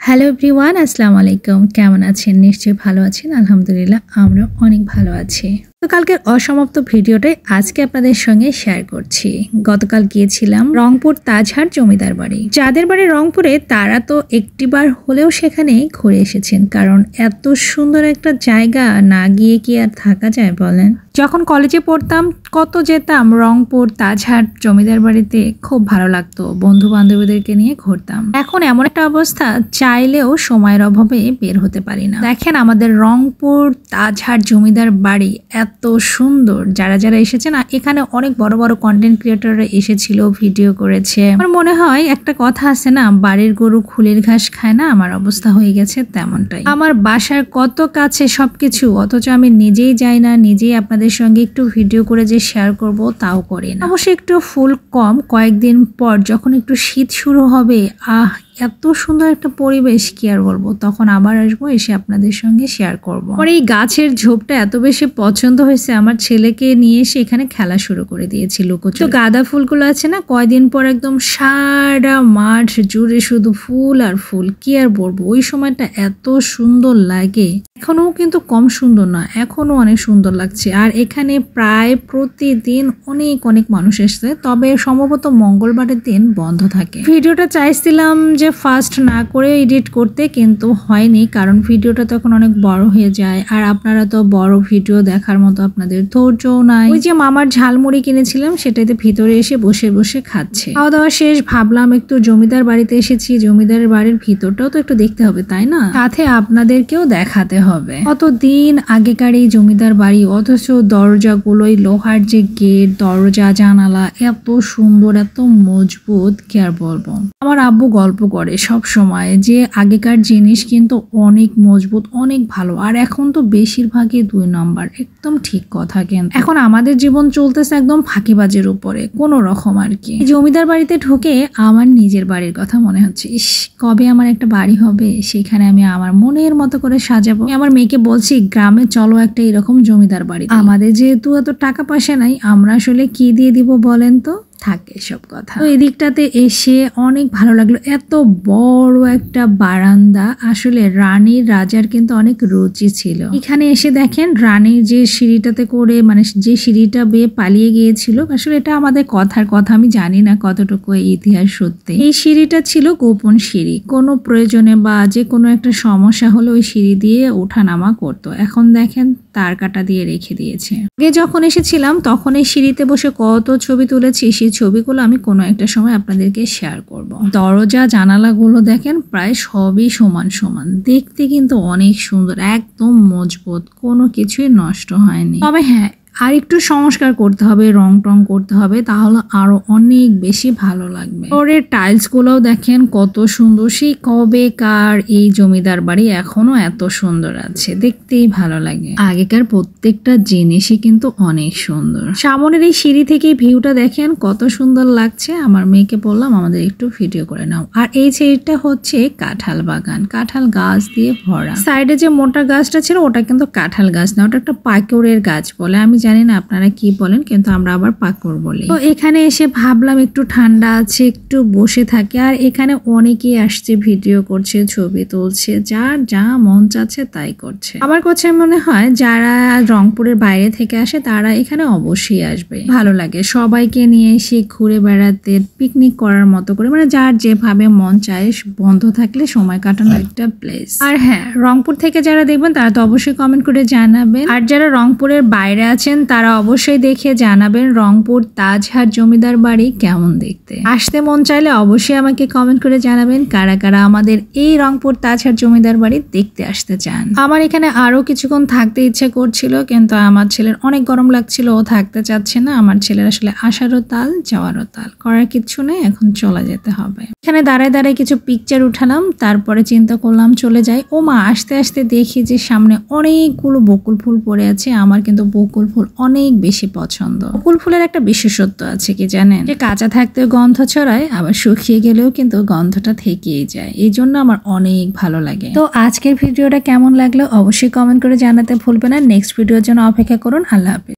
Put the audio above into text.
Hello everyone, আসসালামু আলাইকুম। কেমন আছেন? নিশ্চয়ই ভালো আছেন। আলহামদুলিল্লাহ, আমরা অনেক ভালো আছি। তো কালকের অসমাপ্ত ভিডিওটাই আজকে আপনাদের সঙ্গে শেয়ার করছি। গতকাল গিয়েছিলাম রংপুর তাজহাট জমিদার বাড়ি। যাদের বাড়ি রংপুরে তারা তো একটিবার হলেও সেখানে ঘুরে এসেছেন, কারণ এত সুন্দর একটা জায়গা না গিয়ে কি আর থাকা যায় বলেন। যখন কলেজে পড়তাম কত যেতাম রংপুর তাজহাট জমিদার বাড়িতে, খুব ভালো লাগতো। বন্ধু বান্ধবীদেরকে নিয়ে ঘুরতাম। এখন এমন একটা অবস্থা, চাইলেও সময়ের অভাবে বের হতে পারি না। দেখেন আমাদের রংপুর তাজহাট জমিদার বাড়ি এত সুন্দর। যারা যারা এসেছে না, এখানে অনেক বড় বড় কন্টেন্ট ক্রিয়েটররা এসেছিল, ভিডিও করেছে। আমার মনে হয় একটা কথা আছে না, বাড়ির গরু খুলের ঘাস খায় না, আমার অবস্থা হয়ে গেছে তেমনটাই। আমার বাসার কত কাছে সবকিছু, অথচ আমি নিজেই যাই না, নিজেই আপনাদের সঙ্গে একটু ভিডিও করে যে শেয়ার করব তাও করি না। অবশ্যই একটু ফুল কম, কয়েকদিন পর যখন একটু শীত শুরু হবে, এত সুন্দর একটা পরিবেশ, কি আর বলবো। তখন আবার আসবো, এসে আপনাদের সঙ্গে শেয়ার করবো। আমার এই গাছের ঝোপটা এত বেশি পছন্দ হয়েছে, আমার ছেলেকে নিয়ে এসে এখানে খেলা শুরু করে দিয়েছি লুকোচুরি। তো গাঁদা ফুলগুলো আছে না, কয়দিন পর একদম সারা মাঠ জুড়ে শুধু ফুল আর ফুল, কি আর বলবো। ওই সময়টা এত সুন্দর লাগে। এখনো কিন্তু কম সুন্দর না, এখনো অনেক সুন্দর লাগছে। আর এখানে প্রায় প্রতিদিন অনেক অনেক মানুষ এসছে, তবে সম্ভবত মঙ্গলবারের দিন বন্ধ থাকে। ভিডিওটা চাইছিলাম যে ফার্স্ট না করে এডিট করতে, কিন্তু হয়নি, কারণ ভিডিওটা তখন অনেক বড় হয়ে যায়। আর আপনারা তো বড় ভিডিও দেখার মতো আপনাদের ধৈর্যও নাই। ওই যে মামার ঝালমুড়ি কিনেছিলাম, সেটাতে ভিতরে এসে বসে বসে খাচ্ছে। খাওয়া দাওয়া শেষ, ভাবলাম একটু জমিদার বাড়িতে এসেছি, জমিদারের বাড়ির ভিতরটাও তো একটু দেখতে হবে, তাই না? সাথে আপনাদেরকেও দেখাতে হবে। কতদিন আগেকার এই জমিদার বাড়ি, অথচ দরজাগুলোই লোহার যে গেট, দরজা জানালা এত সুন্দর, এত মজবুত, কি আর বলবো। আমার আব্বু গল্প করে সব সময় যে আগেকার জিনিস কিন্তু অনেক মজবুত, অনেক ভালো। আর এখন তো বেশিরভাগই 2 নম্বর। একদম ঠিক কথা। কিন্তু এখন আমাদের জীবন চলতেছে একদম ফাঁকিবাজের উপরে, কোনো রকম আর কি। জমিদার বাড়িতে ঢুকে আমার নিজের বাড়ির কথা মনে হচ্ছে, ইস কবে আমার একটা বাড়ি হবে, সেখানে আমি আমার মনের মতো করে সাজাবো। আমার মেয়েকে বলছি, গ্রামে চলো একটা এরকম জমিদার বাড়ি। আমাদের যেহেতু এত টাকা পয়সা নাই, আমরা আসলে কি দিয়ে দিব বলেন তো? থাকে সব কথা। তো এদিকটাতে এসে অনেক ভালো লাগলো, এত বড় একটা বারান্দা। আসলে রানীর রাজার কিন্তু অনেক রুচি ছিল। এখানে এসে দেখেন রানীর যে সিঁড়িটাতে করে, মানে যে সিঁড়িটা বেয়ে পালিয়ে গিয়েছিল, আসলে এটা আমাদের কথার কথা, আমি জানি না কতটুকু ইতিহাস সত্যি। এই সিঁড়িটা ছিল গোপন সিঁড়ি, কোনো প্রয়োজনে বা যে কোনো একটা সমস্যা হলে ওই সিঁড়ি দিয়ে ওঠানামা করতো। এখন দেখেন তার কাটা দিয়ে রেখে দিয়েছে। আগে যখন এসেছিলাম তখন এই সিঁড়িতে বসে কত ছবি তুলেছি, সেই ছবিগুলো আমি কোনো একটা সময় আপনাদেরকে শেয়ার করব। দরজা জানালাগুলো দেখেন প্রায় সবই সমান সমান, দেখতে কিন্তু অনেক সুন্দর, একদম মজবুত, কোনো কিছুই নষ্ট হয়নি। তবে হ্যাঁ, আর একটু সংস্কার করতে হবে, রং টং করতে হবে, তাহলে আরো অনেক বেশি ভালো লাগবে। ওরের টাইলস গুলোও দেখেন কত সুন্দর, সেই কবেকার এই জমিদার বাড়ি এখনো এত সুন্দর আছে, দেখতেই ভালো লাগে। আগেকার প্রত্যেকটা জিনিসই কিন্তু অনেক সুন্দর। সামনের এই সিঁড়ি থেকে ভিউটা দেখেন কত সুন্দর লাগছে। আমার মেয়েকে বললাম আমাদের একটু ভিডিও করে নাও। আর এই সাইডটা হচ্ছে কাঁঠাল বাগান, কাঁঠাল গাছ দিয়ে ভরা। সাইডে যে মোটা গাছটা ছিল ওটা কিন্তু কাঁঠাল গাছ না, ওটা একটা পাকড়ের গাছ বলে। আমি জানি না আপনারা কি বলেন, কিন্তু আমরা আবার পাকড় বলি। তো এখানে এসে ভাবলাম একটু ঠান্ডা আছে, একটু বসে থাকে। আর এখানে অনেকেই আসছে, ভিডিও করছে, ছবি তুলছে, যার যা মন চাচ্ছে তাই করছে। আমার কাছে মনে হয় যারা রংপুরের বাইরে থেকে আসে তারা এখানে অবশ্যই আসবে, ভালো লাগে। সবাইকে নিয়ে এসে ঘুরে বেড়াতে, পিকনিক করার মতো করে, মানে যার যেভাবে মন চায়, বন্ধ থাকলে সময় কাটানোর একটা প্লেস। আর হ্যাঁ, রংপুর থেকে যারা দেখবেন তারা তো অবশ্যই কমেন্ট করে জানাবেন। আর যারা রংপুরের বাইরে আছেন তারা অবশ্যই দেখে জানাবেন রংপুর তাজহাট জমিদার বাড়ি কেমন দেখতে। আসতে মন চাইলে অবশ্যই আমাকে কমেন্ট করে জানাবেন কারা কারা আমাদের এই রংপুর তাজহাট জমিদার বাড়ি দেখতে আসতে চান। আমার এখানে আরো কিছুক্ষণ থাকতে ইচ্ছে করছিল, কিন্তু আমার ছেলের অনেক গরম লাগছিল, ও থাকতে চাচ্ছে না। আমার ছেলের আসলে আসারও তাল, যাওয়ারও তাল, করার কিচ্ছু নেই, এখন চলে যেতে হবে। এখানে দাঁড়ায় দাঁড়ায় কিছু পিকচার উঠালাম, তারপরে চিন্তা করলাম চলে যাই। ও মা, আসতে আসতে দেখি যে সামনে অনেকগুলো বকুল ফুল পড়ে আছে। আমার কিন্তু বকুল ফুল অনেক বেশি পছন্দ। বকুল ফুলের একটা বিশেষত্ব আছে কি জানেন, যে কাঁচা থাকতে গন্ধ ছড়ায়, আবার শুকিয়ে গেলেও কিন্তু গন্ধটা থেকেই যায়। এই জন্য আমার অনেক ভালো লাগে। তো আজকের ভিডিওটা কেমন লাগলো অবশ্যই কমেন্ট করে জানাতে ভুলবেন না। নেক্সট ভিডিওর জন্য অপেক্ষা করুন। আল্লাহ হাফেজ।